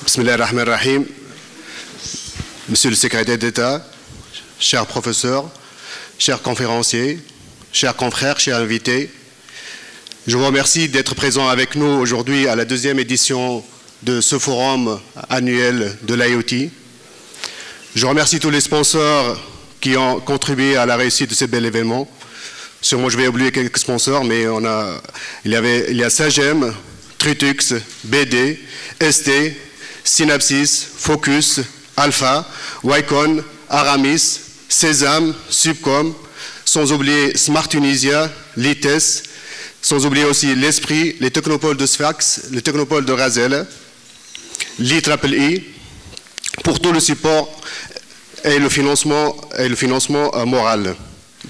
Bismillahirrahmanirrahim. Monsieur le secrétaire d'État, chers professeurs, chers conférenciers, chers confrères, chers invités, je vous remercie d'être présents avec nous aujourd'hui à la deuxième édition de ce forum annuel de l'IoT. Je remercie tous les sponsors qui ont contribué à la réussite de ce bel événement. Sûrement, je vais oublier quelques sponsors, mais il y a Sagem, Trutux, BD, ST, Synapsys, Focus, Alpha, Wycon, Aramis, Sésame, Subcom, sans oublier Smart Tunisia, Lites, sans oublier aussi l'Esprit, les technopoles de Sfax, les technopoles de Razel, l'IEEE, pour tout le support et le financement moral.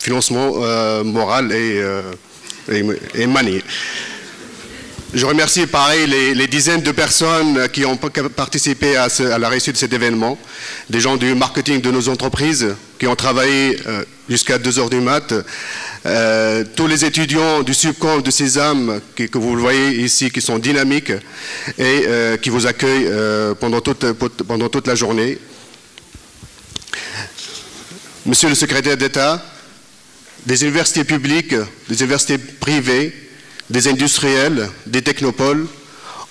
Financement moral et money. Je remercie pareil les dizaines de personnes qui ont participé à la réussite de cet événement, des gens du marketing de nos entreprises qui ont travaillé jusqu'à 2 heures du mat, tous les étudiants du Subcom, de Sésame, que vous le voyez ici, qui sont dynamiques et qui vous accueillent pendant toute la journée. Monsieur le secrétaire d'État, des universités publiques, des universités privées, des industriels, des technopoles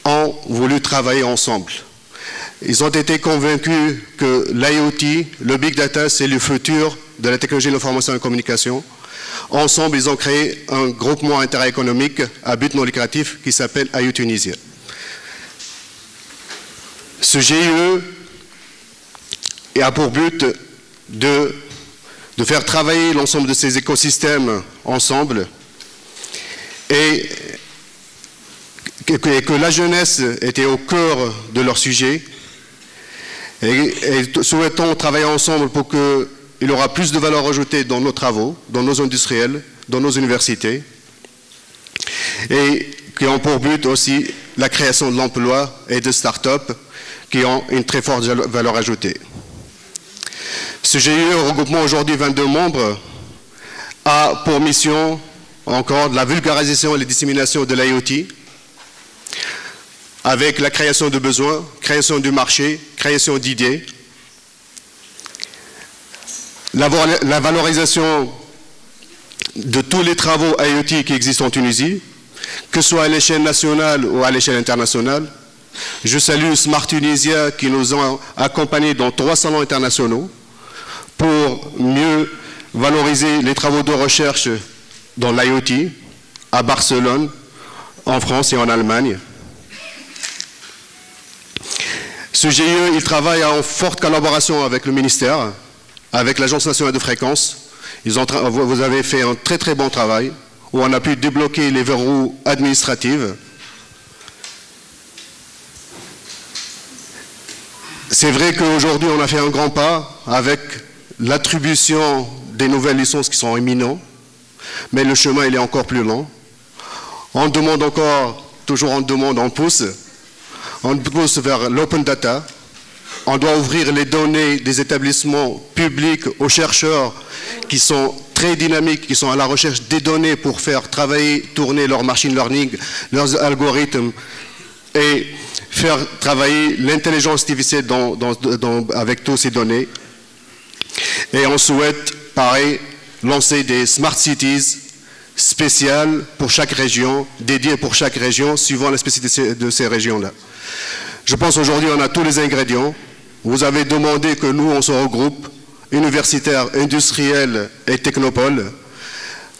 ont voulu travailler ensemble. Ils ont été convaincus que l'IoT, le Big Data, c'est le futur de la technologie de l'information et de la communication. Ensemble, ils ont créé un groupement interéconomique à but non lucratif qui s'appelle IoT Tunisia. Ce GIE a pour but de faire travailler l'ensemble de ces écosystèmes ensemble et que la jeunesse était au cœur de leur sujet et souhaitons travailler ensemble pour qu'il y aura plus de valeur ajoutée dans nos travaux, dans nos industriels, dans nos universités et qui ont pour but aussi la création de l'emploi et de start-up qui ont une très forte valeur ajoutée. Ce GIE, regroupement aujourd'hui 22 membres, a pour mission encore de la vulgarisation et la dissémination de l'IoT avec la création de besoins, création du marché, création d'idées, la valorisation de tous les travaux IoT qui existent en Tunisie, que ce soit à l'échelle nationale ou à l'échelle internationale. Je salue Smart Tunisia qui nous ont accompagnés dans 3 salons internationaux pour mieux valoriser les travaux de recherche dans l'IoT à Barcelone, en France et en Allemagne. Ce GIE, il travaille en forte collaboration avec le ministère, avec l'Agence nationale de fréquence. Vous avez fait un très très bon travail où on a pu débloquer les verrous administratifs. C'est vrai qu'aujourd'hui on a fait un grand pas avec l'attribution des nouvelles licences qui sont imminentes, mais le chemin il est encore plus long. On demande encore, toujours on demande, on pousse vers l'open data. On doit ouvrir les données des établissements publics aux chercheurs qui sont très dynamiques, qui sont à la recherche des données pour faire travailler, tourner leur machine learning, leurs algorithmes et faire travailler l'intelligence artificielle avec toutes ces données. Et on souhaite, pareil, lancer des smart cities spéciales pour chaque région, dédiées pour chaque région, suivant la spécificité de ces régions-là. Je pense aujourd'hui on a tous les ingrédients. Vous avez demandé que nous, on se regroupe, universitaires, industriels et technopoles.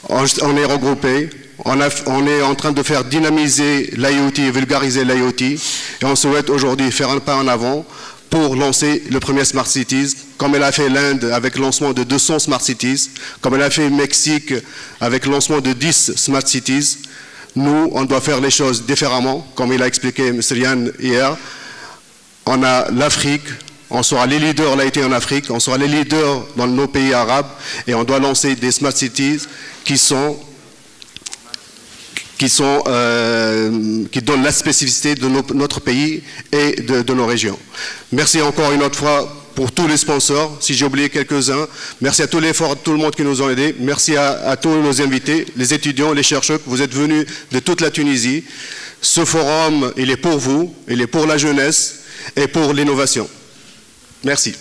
On est regroupés. On est en train de faire dynamiser l'IoT et vulgariser l'IoT. Et on souhaite aujourd'hui faire un pas en avant pour lancer le premier Smart Cities, comme elle a fait l'Inde avec le lancement de 200 Smart Cities, comme elle a fait le Mexique avec le lancement de 10 Smart Cities. Nous, on doit faire les choses différemment, comme il a expliqué M. Yann hier. On a l'Afrique, on sera les leaders l'IoT en Afrique, on sera les leaders dans nos pays arabes, et on doit lancer des Smart Cities qui donnent la spécificité de notre pays et de nos régions. Merci encore une autre fois pour tous les sponsors, si j'ai oublié quelques-uns. Merci à tout l'effort de tout le monde qui nous ont aidés. Merci à tous nos invités, les étudiants, les chercheurs, vous êtes venus de toute la Tunisie. Ce forum, il est pour vous, il est pour la jeunesse. et pour l'innovation. Merci.